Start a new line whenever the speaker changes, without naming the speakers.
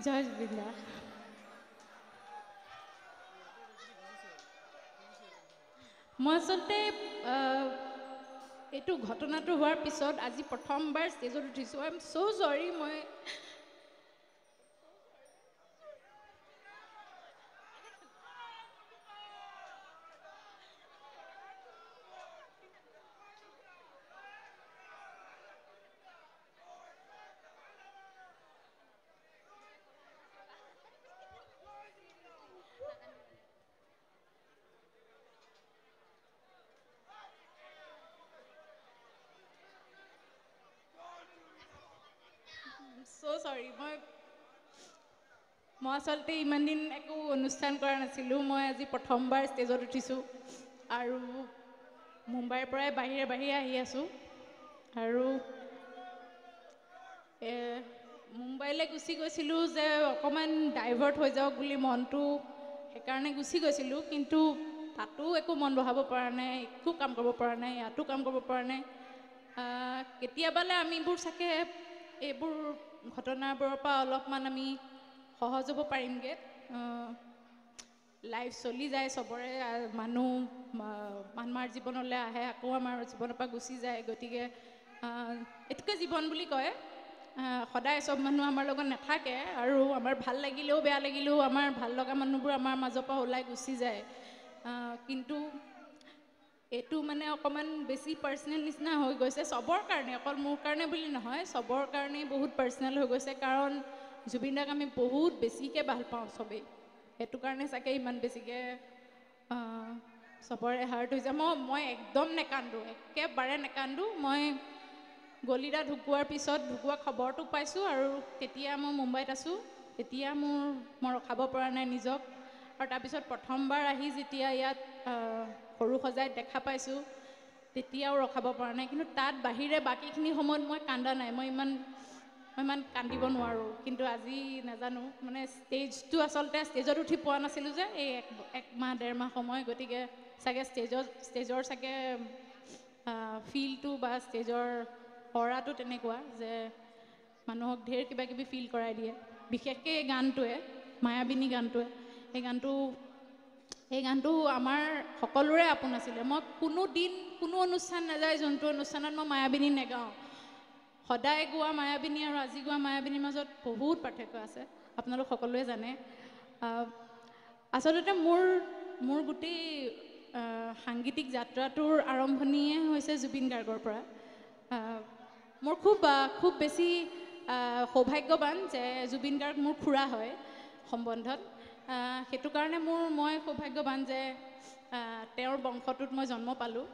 জয় জুবিন দা। মই আচলতে এইটো ঘটনাটো হোৱাৰ পিছত আজি প্ৰথমবাৰ ষ্টেজত উঠিছোঁ। আই এম ছ' চৰি। মই ছ' চৰি। মই আচলতে ইমান দিন একো অনুষ্ঠান কৰা নাছিলোঁ। মই আজি প্ৰথমবাৰ ষ্টেজত উঠিছোঁ আৰু মুম্বাইৰ পৰাই বাহিৰে আহি আছোঁ আৰু মুম্বাইলৈ গুচি গৈছিলোঁ যে অকণমান ডাইভাৰ্ট হৈ যাওক বুলি মনটো, সেইকাৰণে গুচি গৈছিলোঁ। কিন্তু তাতো একো মন বহাব পৰা নাই, একো কাম কৰিব পৰা নাই, ইয়াতো কাম কৰিব পৰা নাই। কেতিয়াবালৈ আমিবোৰ চাগে এইবোৰ ঘটনাবোৰৰ পৰা অলপমান আমি সহজ হ'ব পাৰিমগৈ। লাইফ চলি যায় চবৰে, মানুহৰ জীৱনলৈ আহে, আকৌ আমাৰ জীৱনৰ পৰা গুচি যায়। গতিকে এইটোকে জীৱন বুলি কয়। সদায় চব মানুহ আমাৰ লগত নাথাকে আৰু আমাৰ ভাল লাগিলেও বেয়া লাগিলেও আমাৰ ভাল লগা মানুহবোৰ আমাৰ মাজৰ পৰা ওলাই গুচি যায়। কিন্তু এইটো মানে অকণমান বেছি পাৰ্চনেল নিচিনা হৈ গৈছে চবৰ কাৰণে, অকল মোৰ কাৰণে বুলি নহয়, চবৰ কাৰণেই বহুত পাৰ্চনেল হৈ গৈছে। কাৰণ জুবিন দাক আমি বহুত বেছিকৈ ভাল পাওঁ চবেই, সেইটো কাৰণে চাগে ইমান বেছিকৈ চবৰে হাৰ্ট হৈ যায়। মই একদম নেকান্দো, একেবাৰে নেকান্দো। মই গলিদা ঢুকোৱাৰ পিছত ঢুকোৱা খবৰটো পাইছোঁ আৰু তেতিয়া মই মুম্বাইত আছোঁ। তেতিয়া মই ৰখাব পৰা নাই নিজক। আৰু তাৰপিছত প্ৰথমবাৰ আহি যেতিয়া ইয়াত সৰু সজাইত দেখা পাইছোঁ, তেতিয়াও ৰখাব পৰা নাই। কিন্তু তাত বাহিৰে বাকীখিনি সময়ত মই কান্দা নাই। মই ইমান কান্দিব নোৱাৰোঁ। কিন্তু আজি নাজানো, মানে ষ্টেজত উঠি পোৱা নাছিলোঁ যে এই এক মাহ ডেৰ মাহ সময়। গতিকে চাগে ষ্টেজৰ চাগে ফিলটো বা ষ্টেজৰ অৰাটো তেনেকুৱা যে মানুহক ঢেৰ কিবা কিবি ফিল কৰাই দিয়ে। বিশেষকৈ এই গানটোৱে, মায়াবিনী গানটোৱে, এই গানটো আমাৰ সকলোৰে আপোন আছিলে। মই কোনো অনুষ্ঠান নাযায় যোনটো অনুষ্ঠানত মই মায়াবিনী নেগাওঁ। সদায় গোৱা মায়াবিনী আৰু আজি গোৱা মায়াবিনীৰ মাজত বহুত পাৰ্থক্য আছে, আপোনালোক সকলোৱে জানে। আচলতে মোৰ গোটেই সাংগীতিক যাত্ৰাটোৰ আৰম্ভণিয়ে হৈছে জুবিন গাৰ্গৰ পৰা। মোৰ খুব বেছি সৌভাগ্যৱান যে জুবিন গাৰ্গ মোৰ খুৰা হয় সম্বন্ধত সেইটো কাৰণে মই সৌভাগ্যৱান যে তেওঁৰ বংশটোত মই জন্ম পালোঁ